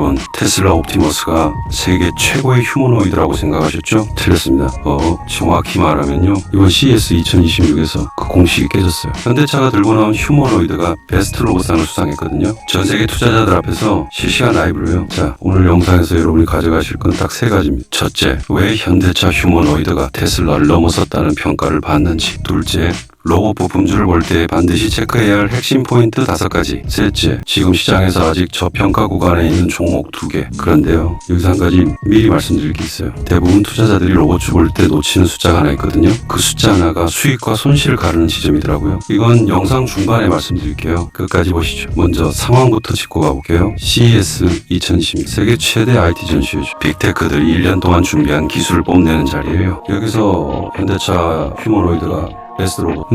여러분, 테슬라 옵티머스가 세계 최고의 휴머노이드라고 생각하셨죠? 틀렸습니다. 정확히 말하면요, 이번 CES 2026에서 그 공식이 깨졌어요. 현대차가 들고 나온 휴머노이드가 베스트 로봇상을 수상했거든요. 전 세계 투자자들 앞에서 실시간 라이브로요. 자, 오늘 영상에서 여러분이 가져가실 건 딱 세 가지입니다. 첫째, 왜 현대차 휴머노이드가 테슬라를 넘어섰다는 평가를 받는지. 둘째, 로봇 부품주를 볼 때 반드시 체크해야 할 핵심 포인트 5가지. 셋째, 지금 시장에서 아직 저평가 구간에 있는 종목 2개. 그런데요, 여기서 한 가지 미리 말씀드릴 게 있어요. 대부분 투자자들이 로봇주 볼 때 놓치는 숫자가 하나 있거든요. 그 숫자 하나가 수익과 손실을 가르는 지점이더라고요. 이건 영상 중반에 말씀드릴게요. 끝까지 보시죠. 먼저 상황부터 짚고 가볼게요. CES 2026 세계 최대 IT 전시회죠. 빅테크들이 1년 동안 준비한 기술을 뽐내는 자리예요. 여기서 현대차 휴머노이드가 베스트 로봇.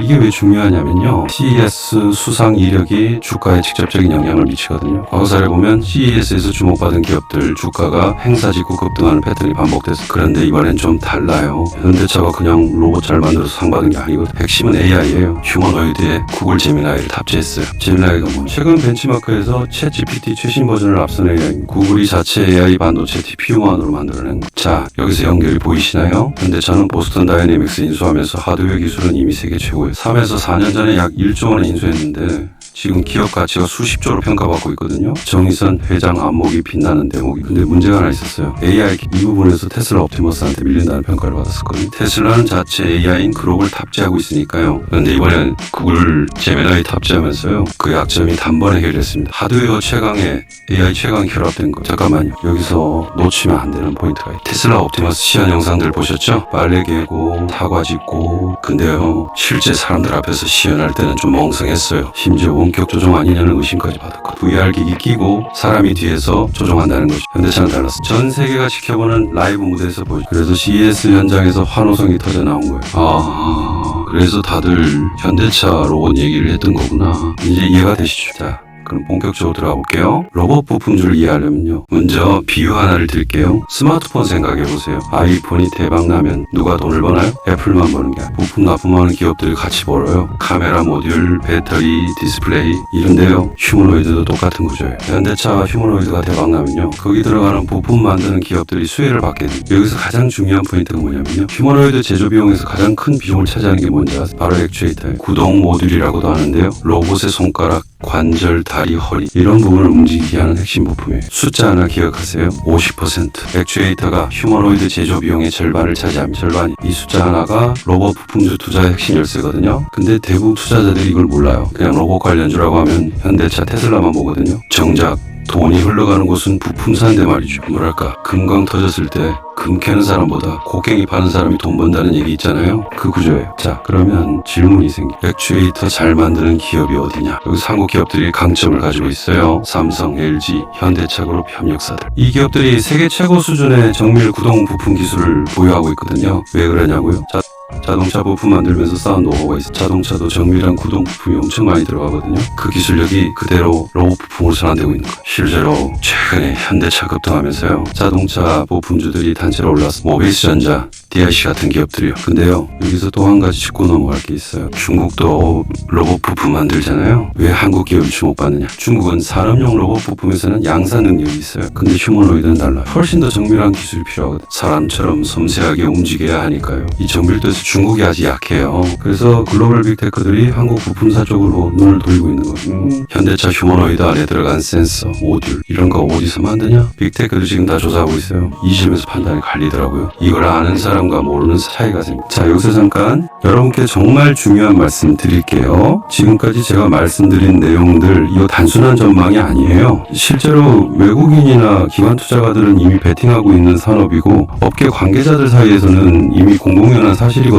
이게 왜 중요하냐면요, CES 수상 이력이 주가에 직접적인 영향을 미치거든요. 과거사를 보면 CES에서 주목받은 기업들 주가가 행사 직후 급등하는 패턴이 반복돼서. 그런데 이번엔 좀 달라요. 현대차가 그냥 로봇 잘 만들어서 상 받은 게 아니거든. 핵심은 AI예요. 휴머노이드에 구글 제미나이를 탑재했어요. 제미나이가 뭐 최근 벤치마크에서 챗 GPT 최신 버전을 앞선 AI, 구글이 자체 AI 반도체 TPU만으로 만들어낸 거. 자, 여기서 연결이 보이시나요? 현대차는 보스턴 다이내믹스 인수하면서 하드웨어 기술은 이미 세계 최고예요. 3에서 4년 전에 약 1조 원에 인수했는데 지금 기업 가치가 수십조로 평가받고 있거든요. 정의선 회장 안목이 빛나는 대목이. 근데 문제가 하나 있었어요. AI 이 부분에서 테슬라 옵티머스한테 밀린다는 평가를 받았었거든요. 테슬라는 자체 AI인 그록을 탑재하고 있으니까요. 그런데 이번엔 구글 제미나이 탑재하면서요, 그 약점이 단번에 해결됐습니다. 하드웨어 최강에 AI 최강이 결합된 거. 잠깐만요, 여기서 놓치면 안 되는 포인트가 있어요. 테슬라 옵티머스 시연 영상들 보셨죠? 빨래 개고 사과 짚고. 근데요, 실제 사람들 앞에서 시연할 때는 좀 멍성했어요. 심지어 원격 조종 아니냐는 의심까지 받았고, VR 기기 끼고 사람이 뒤에서 조종한다는 거죠. 현대차는 달랐어. 전 세계가 지켜보는 라이브 무대에서 보죠. 그래서 CES 현장에서 환호성이 터져 나온 거예요. 그래서 다들 현대차 로봇 얘기를 했던 거구나. 이제 이해가 되시죠? 자, 그럼 본격적으로 들어가 볼게요. 로봇 부품주를 이해하려면요, 먼저 비유 하나를 드릴게요. 스마트폰 생각해보세요. 아이폰이 대박 나면 누가 돈을 버나요? 애플만 버는 게 아니고 부품 납품하는 기업들이 같이 벌어요. 카메라 모듈, 배터리, 디스플레이 이런데요, 휴머노이드도 똑같은 구조예요. 현대차 휴머노이드가 대박 나면요, 거기 들어가는 부품 만드는 기업들이 수혜를 받게 됩니다. 여기서 가장 중요한 포인트가 뭐냐면요, 휴머노이드 제조 비용에서 가장 큰 비중을 차지하는 게 뭔지 아세요? 바로 액추에이터예요. 구동 모듈이라고도 하는데요, 로봇의 손가락, 관절, 다리, 허리 이런 부분을 움직이게 하는 핵심 부품이에요. 숫자 하나 기억하세요. 50%. 액추에이터가 휴머노이드 제조 비용의 절반을 차지합니다. 절반이. 이 숫자 하나가 로봇 부품주 투자의 핵심 열쇠거든요. 근데 대부분 투자자들이 이걸 몰라요. 그냥 로봇 관련주라고 하면 현대차, 테슬라만 보거든요. 정작 돈이 흘러가는 곳은 부품 사는데 말이죠. 뭐랄까, 금광 터졌을 때 금 캐는 사람보다 곡괭이 파는 사람이 돈 번다는 얘기 있잖아요. 그 구조예요. 자, 그러면 질문이 생겨. 액추에이터 잘 만드는 기업이 어디냐? 여기서 한국 기업들이 강점을 가지고 있어요. 삼성, LG, 현대차그룹 협력사들. 이 기업들이 세계 최고 수준의 정밀 구동 부품 기술을 보유하고 있거든요. 왜 그러냐고요? 자동차 부품 만들면서 쌓은 노하우가 있어. 자동차도 정밀한 구동 부품이 엄청 많이 들어가거든요. 그 기술력이 그대로 로봇 부품으로 전환되고 있는 거예요. 실제로 최근에 현대차 급등하면서요, 자동차 부품주들이 단체로 올라서 모비스전자, DIC 같은 기업들이요. 근데요, 여기서 또 한 가지 짚고 넘어갈 게 있어요. 중국도 로봇 부품 만들잖아요. 왜 한국 기업이 주목받느냐? 중국은 산업용 로봇 부품에서는 양산 능력이 있어요. 근데 휴머노이드는 달라요. 훨씬 더 정밀한 기술이 필요하거든요. 사람처럼 섬세하게 움직여야 하니까요. 이 정밀도에서 중국이 아직 약해요. 그래서 글로벌 빅테크들이 한국 부품사 쪽으로 눈을 돌리고 있는 거예요. 현대차 휴머노이드 안에 들어간 센서, 모듈 이런 거 어디서 만드냐? 빅테크들 지금 다 조사하고 있어요. 이 점에서 판단이 갈리더라고요. 이걸 아는 사람과 모르는 차이가 생깁니다. 자, 여기서 잠깐 여러분께 정말 중요한 말씀 드릴게요. 지금까지 제가 말씀드린 내용들, 이거 단순한 전망이 아니에요. 실제로 외국인이나 기관 투자가들은 이미 베팅하고 있는 산업이고, 업계 관계자들 사이에서는 이미 공공연한 사실이거든요.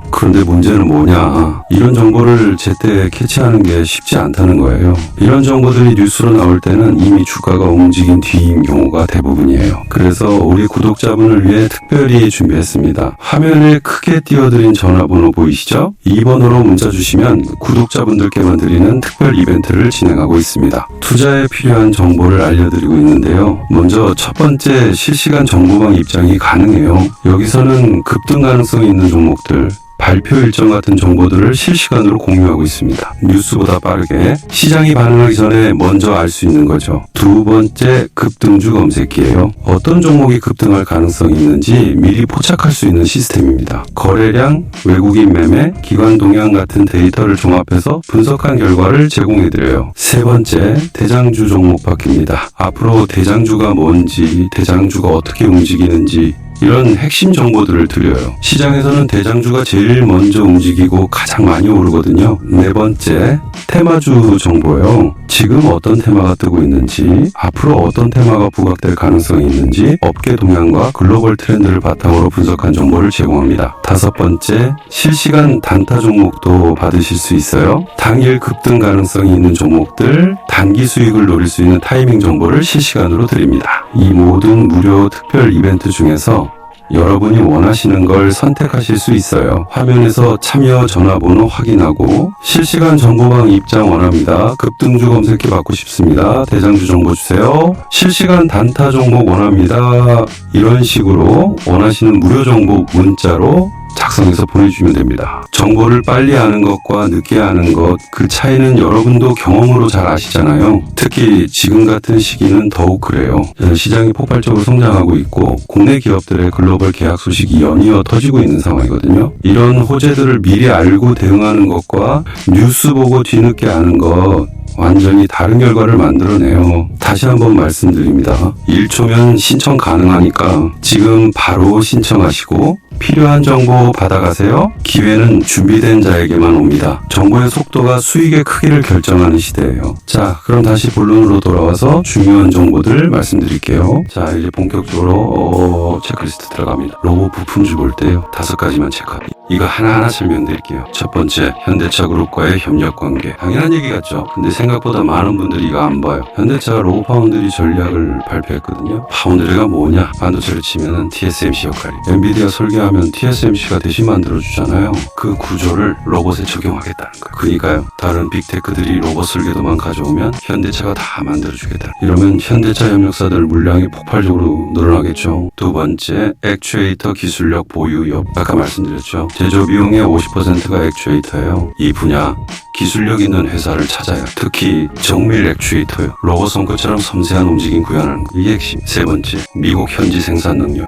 그런데 문제는 뭐냐, 이런 정보를 제때 캐치하는 게 쉽지 않다는 거예요. 이런 정보들이 뉴스로 나올 때는 이미 주가가 움직인 뒤인 경우가 대부분이에요. 그래서 우리 구독자분을 위해 특별히 준비했습니다. 화면에 크게 띄워드린 전화번호 보이시죠? 2번으로 문자 주시면 구독자분들께만 드리는 특별 이벤트를 진행하고 있습니다. 투자에 필요한 정보를 알려드리고 있는데요. 먼저 첫 번째, 실시간 정보방 입장이 가능해요. 여기서는 급등 가능성이 있는 종목들, 발표 일정 같은 정보들을 실시간으로 공유하고 있습니다. 뉴스보다 빠르게 시장이 반응하기 전에 먼저 알 수 있는 거죠. 두 번째, 급등주 검색기예요. 어떤 종목이 급등할 가능성이 있는지 미리 포착할 수 있는 시스템입니다. 거래량, 외국인 매매, 기관 동향 같은 데이터를 종합해서 분석한 결과를 제공해드려요. 세 번째, 대장주 종목 바뀝니다. 앞으로 대장주가 뭔지, 대장주가 어떻게 움직이는지 이런 핵심 정보들을 드려요. 시장에서는 대장주가 제일 먼저 움직이고 가장 많이 오르거든요. 네 번째, 테마주 정보예요. 지금 어떤 테마가 뜨고 있는지, 앞으로 어떤 테마가 부각될 가능성이 있는지 업계 동향과 글로벌 트렌드를 바탕으로 분석한 정보를 제공합니다. 다섯 번째, 실시간 단타 종목도 받으실 수 있어요. 당일 급등 가능성이 있는 종목들, 단기 수익을 노릴 수 있는 타이밍 정보를 실시간으로 드립니다. 이 모든 무료 특별 이벤트 중에서 여러분이 원하시는 걸 선택하실 수 있어요. 화면에서 참여 전화번호 확인하고 실시간 정보방 입장 원합니다. 급등주 검색기 받고 싶습니다. 대장주 정보 주세요. 실시간 단타 종목 원합니다. 이런 식으로 원하시는 무료 정보 문자로 작성해서 보내주시면 됩니다. 정보를 빨리 아는 것과 늦게 아는 것, 그 차이는 여러분도 경험으로 잘 아시잖아요. 특히 지금 같은 시기는 더욱 그래요. 시장이 폭발적으로 성장하고 있고 국내 기업들의 글로벌 계약 소식이 연이어 터지고 있는 상황이거든요. 이런 호재들을 미리 알고 대응하는 것과 뉴스 보고 뒤늦게 아는 것, 완전히 다른 결과를 만들어내요. 다시 한번 말씀드립니다. 1초면 신청 가능하니까 지금 바로 신청하시고 필요한 정보 받아가세요. 기회는 준비된 자에게만 옵니다. 정보의 속도가 수익의 크기를 결정하는 시대예요. 자, 그럼 다시 본론으로 돌아와서 중요한 정보들 말씀드릴게요. 자, 이제 본격적으로 체크리스트 들어갑니다. 로봇 부품주 볼 때요. 5가지만 체크합니다. 이거 하나하나 설명드릴게요. 첫 번째, 현대차 그룹과의 협력 관계. 당연한 얘기 같죠? 근데 생각보다 많은 분들이 이거 안 봐요. 현대차가 로봇 파운드리 전략을 발표했거든요. 파운드리가 뭐냐? 반도체를 치면은 TSMC 역할이. 엔비디아 설계하면 TSMC가 대신 만들어주잖아요. 그 구조를 로봇에 적용하겠다는 거예요. 그러니까요. 다른 빅테크들이 로봇 설계도만 가져오면 현대차가 다 만들어주겠다. 이러면 현대차 협력사들 물량이 폭발적으로 늘어나겠죠. 두 번째, 액추에이터 기술력 보유 여부. 아까 말씀드렸죠. 제조 비용의 50%가 액추에이터예요. 이 분야 기술력 있는 회사를 찾아야 특히 정밀 액추에이터요. 로봇 손끝처럼 섬세한 움직임 구현하는 거. 이게 핵심. 세 번째, 미국 현지 생산 능력.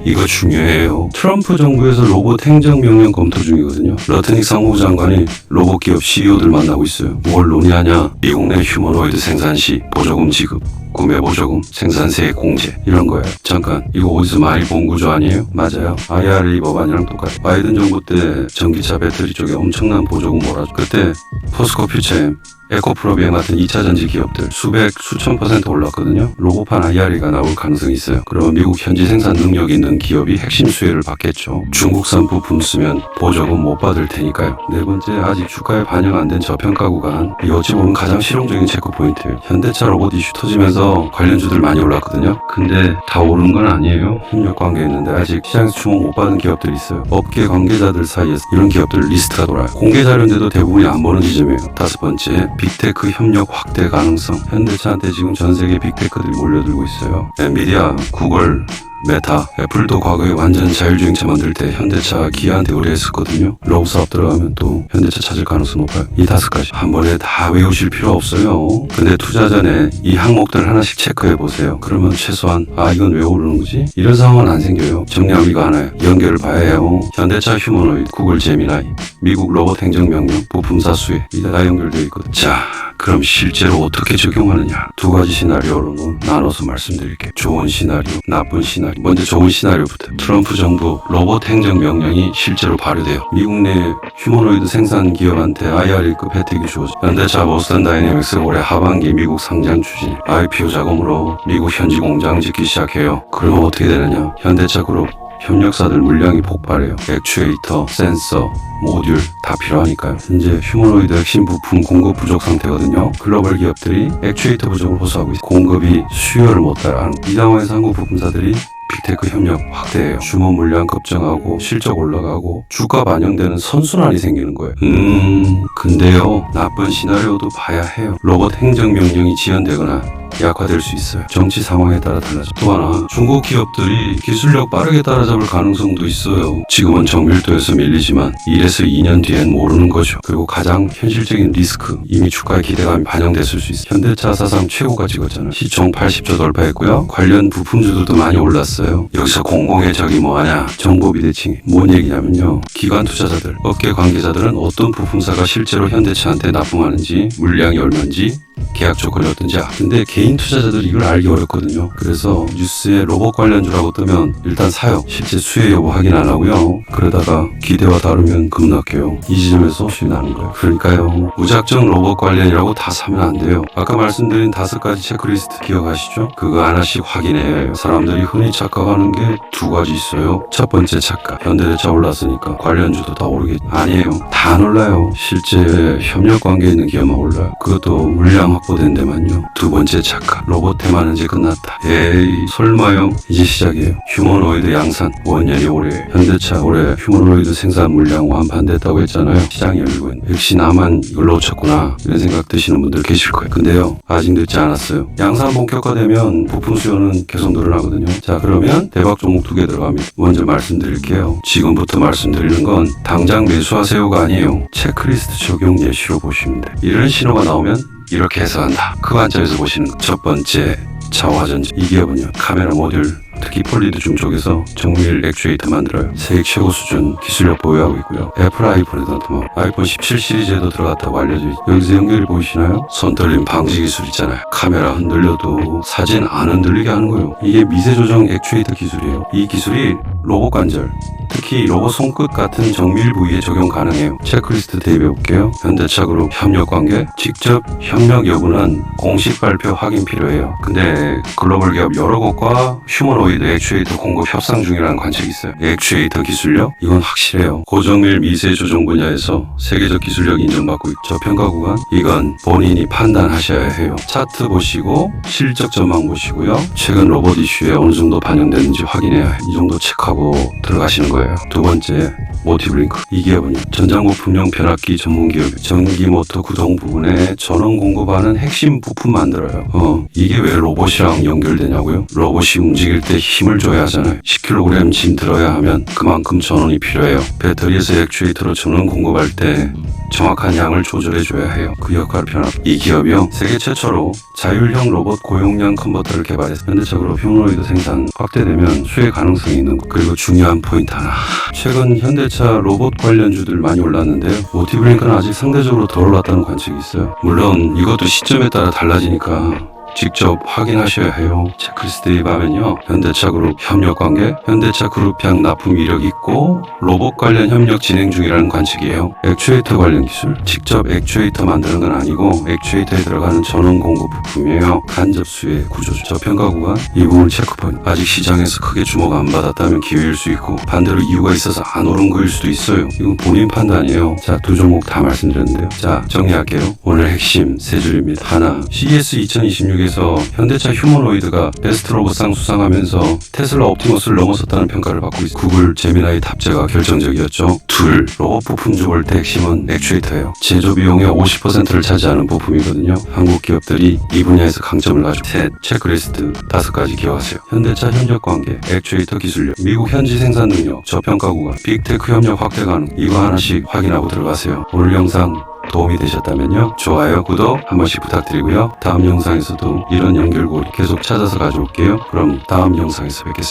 이거 중요해요. 트럼프 정부에서 로봇 행정명령 검토 중이거든요. 러트닉 상무부 장관이 로봇 기업 CEO들 만나고 있어요. 뭘 논의하냐? 미국 내 휴머노이드 생산 시 보조금 지급, 구매 보조금, 생산세 공제 이런 거예요. 잠깐, 이거 어디서 많이 본 구조 아니에요? 맞아요. IRA 법안이랑 똑같아요. 바이든 정부 때 전기차 배터리 쪽에 엄청난 보조금 몰아줘. 그때 포스코 퓨처엠, 에코프로비엠 같은 2차 전지 기업들 수천 % 올랐거든요. 로봇판 IRA가 나올 가능성이 있어요. 그러면 미국 현지 생산 능력 있는 기업이 핵심 수혜를 받겠죠. 중국산 부품 쓰면 보조금 못 받을 테니까요. 네 번째, 아직 주가에 반영 안 된 저평가 구간. 이 어찌 보면 가장 실용적인 체크 포인트예요. 현대차 로봇 이슈 터지면서 관련주들 많이 올랐거든요. 근데 다 오른 건 아니에요. 협력 관계 있는데 아직 시장에서 주목 못 받은 기업들이 있어요. 업계 관계자들 사이에서 이런 기업들 리스트가 돌아요. 공개 자료인데도 대부분이 안 보는 지점이에요. 다섯 번째, 빅테크 협력 확대 가능성. 현대차한테 지금 전 세계 빅테크들이 몰려들고 있어요. 엔비디아, 구글, 메타, 애플도 과거에 완전 자율주행차 만들 때 현대차 기아한테 의뢰했었거든요. 로봇 사업 들어가면 또 현대차 찾을 가능성 높아요. 이 5가지 한 번에 다 외우실 필요 없어요. 근데 투자 전에 이 항목들 하나씩 체크해 보세요. 그러면 최소한 이건 왜 오르는 거지? 이런 상황은 안 생겨요. 정리하면 이거 하나예요. 연결을 봐야 해요. 현대차 휴머노이드, 구글 제미나이, 미국 로봇 행정명령, 부품사 수혜 이게 다 연결되어 있거든. 자, 그럼 실제로 어떻게 적용하느냐? 2가지 시나리오로는 나눠서 말씀드릴게요. 좋은 시나리오, 나쁜 시나리오. 먼저 좋은 시나리오부터. 트럼프 정부 로봇 행정명령이 실제로 발효돼요. 미국 내 휴머노이드 생산 기업한테 IRA급 혜택이 주어져. 현대차 보스턴 다이내믹스 올해 하반기 미국 상장 추진. IPO 자금으로 미국 현지 공장 짓기 시작해요. 그러면 어떻게 되느냐? 현대차 그룹 협력사들 물량이 폭발해요. 액추에이터, 센서, 모듈 다 필요하니까요. 현재 휴머노이드 핵심 부품 공급 부족 상태거든요. 글로벌 기업들이 액추에이터 부족을 호소하고 있어요. 공급이 수요를 못 따라하는. 이 상황에서 한국 부품사들이 빅테크 협력 확대해요. 주문 물량 급증하고 실적 올라가고 주가 반영되는 선순환이 생기는 거예요. 근데요, 나쁜 시나리오도 봐야 해요. 로봇 행정명령이 지연되거나 약화될 수 있어요. 정치 상황에 따라 달라져. 또 하나, 중국 기업들이 기술력 빠르게 따라잡을 가능성도 있어요. 지금은 정밀도에서 밀리지만 1에서 2년 뒤엔 모르는 거죠. 그리고 가장 현실적인 리스크, 이미 주가의 기대감이 반영됐을 수 있어요. 현대차 사상 최고가 찍었잖아요. 시총 80조 돌파했고요. 관련 부품주들도 많이 올랐어요. 여기서 공공의 적이 뭐하냐? 정보 비대칭이. 뭔 얘기냐면요. 기관 투자자들, 업계 관계자들은 어떤 부품사가 실제로 현대차한테 납품하는지, 물량이 얼마인지, 계약 조건이 어떤지. 근데 개인 투자자들이 이걸 알기 어렵거든요. 그래서 뉴스에 로봇 관련주라고 뜨면 일단 사요. 실제 수혜 여부 확인 안 하고요. 그러다가 기대와 다르면 급락해요. 이 지점에서 수익 나는 거예요. 그러니까요. 무작정 로봇 관련이라고 다 사면 안 돼요. 아까 말씀드린 5가지 체크리스트 기억하시죠? 그거 하나씩 확인해야 해요. 사람들이 흔히 착각하는 게 2가지 있어요. 첫 번째 착각. 현대차 올랐으니까 관련주도 다 오르겠지. 아니에요. 다 안 올라요. 실제 협력 관계에 있는 기업만 올라요. 그것도 물량 확보된 데만요. 2번째 착각. 로봇 테마는 이제 끝났다. 에이 설마요. 이제 시작이에요. 휴머노이드 양산 원년이 올해. 현대차 올해 휴머노이드 생산 물량 완판됐다고 했잖아요. 시장이 열리고 있는. 역시 나만 이걸 놓쳤구나 이런 생각 드시는 분들 계실 거예요. 근데요 아직 늦지 않았어요. 양산 본격화되면 부품 수요는 계속 늘어나거든요. 자 그러면 대박 종목 2개 들어갑니다. 먼저 말씀드릴게요. 지금부터 말씀드리는 건 당장 매수하세요가 아니에요. 체크리스트 적용 예시로 보시면 돼요. 이런 신호가 나오면 이렇게 해석한다. 그 관점에서 보시는 것. 첫 번째, 차화전지. 이 기업은요, 카메라 모듈, 특히 폴리드줌 쪽에서 정밀 액추에이터 만들어요. 세계 최고 수준 기술력 보유하고 있고요. 애플 아이폰에도 아이폰 17 시리즈에도 들어갔다고 알려져 있죠. 여기서 연결이 보이시나요? 손떨림 방지 기술 있잖아요. 카메라 흔들려도 사진 안 흔들리게 하는 거예요. 이게 미세 조정 액추에이터 기술이에요. 이 기술이 로봇 관절, 특히 로봇 손끝 같은 정밀 부위에 적용 가능해요. 체크리스트 대입해 볼게요. 현대차 그룹 협력 관계, 직접 협력 여부는 공식 발표 확인 필요해요. 근데 글로벌 기업 여러 곳과 휴머노이드 액추에이터 공급 협상 중이라는 관측이 있어요. 액추에이터 기술력? 이건 확실해요. 고정밀 미세 조정 분야에서 세계적 기술력 인정받고 있죠. 저평가 구간? 이건 본인이 판단하셔야 해요. 차트 보시고 실적 전망 보시고요. 최근 로봇 이슈에 어느 정도 반영되는지 확인해야 해요. 이 정도 체크하고 들어가시는 거예요. 2번째, 모티브링크. 이 기업은요, 전장부품용 변압기 전문 기업이에요. 전기 모터 구동 부분에 전원 공급하는 핵심 부품 만들어요. 이게 왜 로봇이랑 연결되냐고요? 로봇이 움직일 때 힘을 줘야 하잖아요. 10kg 짐 들어야 하면 그만큼 전원이 필요해요. 배터리에서 액추에이터로 전원 공급할 때 정확한 양을 조절해 줘야 해요. 그 역할을 이 기업이요, 세계 최초로 자율형 로봇 고용량 컨버터를 개발했어요. 현대차 그룹 휴머노이드 생산 확대되면 수혜 가능성이 있는 것. 그리고 중요한 포인트 하나. 최근 현대차 로봇 관련주들 많이 올랐는데요. 모티브링크는 아직 상대적으로 덜 올랐다는 관측이 있어요. 물론 이것도 시점에 따라 달라지니까 직접 확인하셔야 해요. 체크리스트 대입하면요, 현대차 그룹 협력 관계, 현대차 그룹향 납품 이력 있고 로봇 관련 협력 진행 중이라는 관측이에요. 액추에이터 관련 기술, 직접 액추에이터 만드는 건 아니고 액추에이터에 들어가는 전원 공급 부품이에요. 간접 수혜 구조죠. 저평가 구간, 이 부분 체크포인트. 아직 시장에서 크게 주목 안 받았다면 기회일 수 있고, 반대로 이유가 있어서 안 오른 거일 수도 있어요. 이건 본인 판단이에요. 자, 2 종목 다 말씀드렸는데요. 자, 정리할게요. 오늘 핵심 3줄입니다. 하나, CES 2026에 에서 현대차 휴머노이드가 베스트 로봇상 수상하면서 테슬라 옵티머스를 넘어섰다는 평가를 받고 있습니다. 구글 제미나이 탑재가 결정적이었죠. 2, 로봇 부품주 볼 때 핵심은 액추에이터예요. 제조 비용의 50%를 차지하는 부품이거든요. 한국 기업들이 이 분야에서 강점을 가지고. 셋, 체크리스트 5가지 기억하세요. 현대차 협력 관계, 액추에이터 기술력, 미국 현지 생산 능력, 저평가 구간, 빅테크 협력 확대 가능. 이거 하나씩 확인하고 들어가세요. 오늘 영상 도움이 되셨다면요, 좋아요, 구독 한 번씩 부탁드리고요. 다음 영상에서도 이런 연결고리 계속 찾아서 가져올게요. 그럼 다음 영상에서 뵙겠습니다.